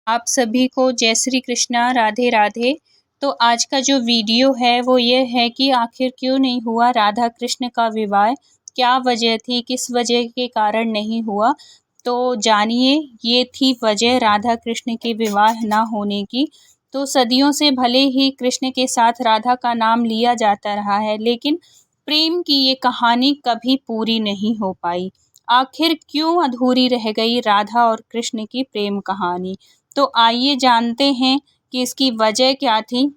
आप सभी को जय श्री कृष्णा, राधे राधे। तो आज का जो वीडियो है वो ये है कि आखिर क्यों नहीं हुआ राधा कृष्ण का विवाह, क्या वजह थी, किस वजह के कारण नहीं हुआ। तो जानिए, ये थी वजह राधा कृष्ण के विवाह ना होने की। तो सदियों से भले ही कृष्ण के साथ राधा का नाम लिया जाता रहा है, लेकिन प्रेम की ये कहानी कभी पूरी नहीं हो पाई। आखिर क्यों अधूरी रह गई राधा और कृष्ण की प्रेम कहानी। तो आइए जानते हैं कि इसकी वजह क्या थी।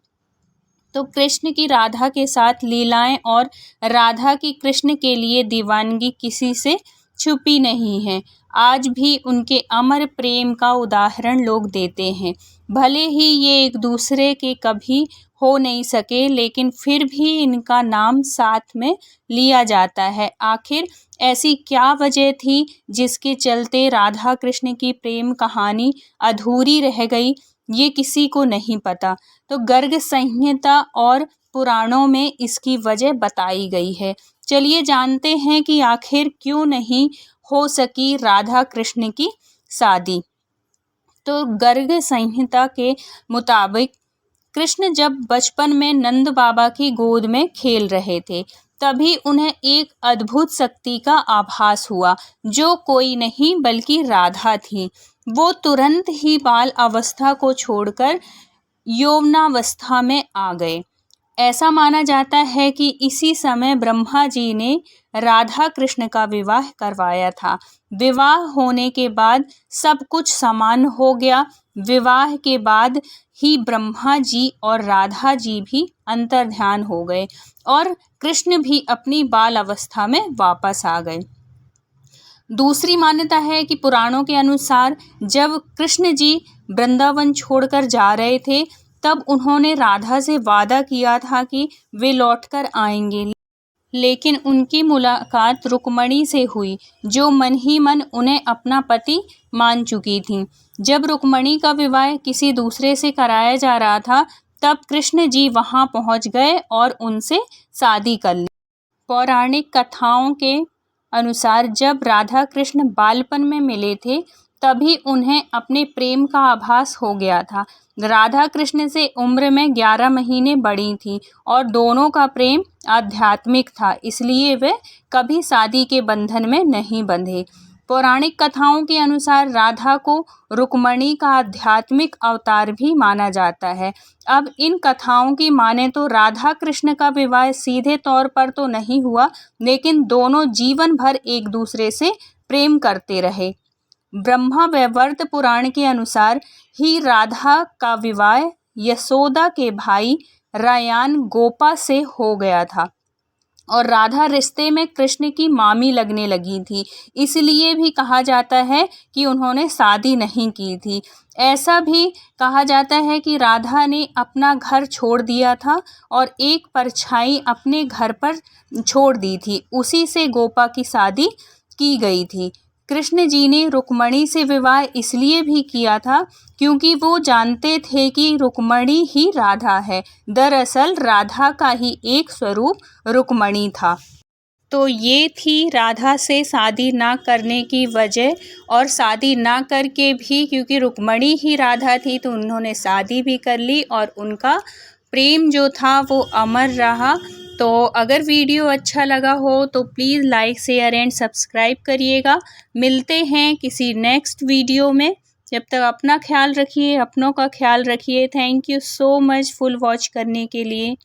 तो कृष्ण की राधा के साथ लीलाएं और राधा की कृष्ण के लिए दीवानगी किसी से छुपी नहीं है। आज भी उनके अमर प्रेम का उदाहरण लोग देते हैं। भले ही ये एक दूसरे के कभी हो नहीं सके, लेकिन फिर भी इनका नाम साथ में लिया जाता है। आखिर ऐसी क्या वजह थी जिसके चलते राधा कृष्ण की प्रेम कहानी अधूरी रह गई, ये किसी को नहीं पता। तो गर्ग संहिता और पुराणों में इसकी वजह बताई गई है। चलिए जानते हैं कि आखिर क्यों नहीं हो सकी राधा कृष्ण की शादी। तो गर्ग संहिता के मुताबिक कृष्ण जब बचपन में नंद बाबा की गोद में खेल रहे थे, तभी उन्हें एक अद्भुत शक्ति का आभास हुआ, जो कोई नहीं बल्कि राधा थी। वो तुरंत ही बाल अवस्था को छोड़कर यौवनावस्था में आ गए। ऐसा माना जाता है कि इसी समय ब्रह्मा जी ने राधा कृष्ण का विवाह करवाया था। विवाह होने के बाद सब कुछ समान हो गया। विवाह के बाद ही ब्रह्मा जी और राधा जी भी अंतर्ध्यान हो गए और कृष्ण भी अपनी बाल अवस्था में वापस आ गए। दूसरी मान्यता है कि पुराणों के अनुसार जब कृष्ण जी वृंदावन छोड़कर जा रहे थे, तब उन्होंने राधा से वादा किया था कि वे लौटकर आएंगे। लेकिन उनकी मुलाकात रुक्मणी से हुई, जो मन ही मन उन्हें अपना पति मान चुकी थी। जब रुक्मणी का विवाह किसी दूसरे से कराया जा रहा था, तब कृष्ण जी वहां पहुंच गए और उनसे शादी कर ली। पौराणिक कथाओं के अनुसार जब राधा कृष्ण बालपन में मिले थे, तभी उन्हें अपने प्रेम का आभास हो गया था। राधा कृष्ण से उम्र में 11 महीने बड़ी थी और दोनों का प्रेम आध्यात्मिक था, इसलिए वे कभी शादी के बंधन में नहीं बंधे। पौराणिक कथाओं के अनुसार राधा को रुक्मणी का आध्यात्मिक अवतार भी माना जाता है। अब इन कथाओं की माने तो राधा कृष्ण का विवाह सीधे तौर पर तो नहीं हुआ, लेकिन दोनों जीवन भर एक दूसरे से प्रेम करते रहे। ब्रह्मा वैवर्त पुराण के अनुसार ही राधा का विवाह यशोदा के भाई रायान गोपा से हो गया था और राधा रिश्ते में कृष्ण की मामी लगने लगी थी। इसलिए भी कहा जाता है कि उन्होंने शादी नहीं की थी। ऐसा भी कहा जाता है कि राधा ने अपना घर छोड़ दिया था और एक परछाई अपने घर पर छोड़ दी थी, उसी से गोपा की शादी की गई थी। कृष्ण जी ने रुक्मणी से विवाह इसलिए भी किया था क्योंकि वो जानते थे कि रुक्मणी ही राधा है। दरअसल राधा का ही एक स्वरूप रुक्मणी था। तो ये थी राधा से शादी ना करने की वजह। और शादी ना करके भी क्योंकि रुक्मणी ही राधा थी, तो उन्होंने शादी भी कर ली और उनका प्रेम जो था वो अमर रहा। तो अगर वीडियो अच्छा लगा हो तो please like, share and subscribe करिएगा। मिलते हैं किसी नेक्स्ट वीडियो में। जब तक अपना ख्याल रखिए, अपनों का ख्याल रखिए। Thank you so much full watch करने के लिए।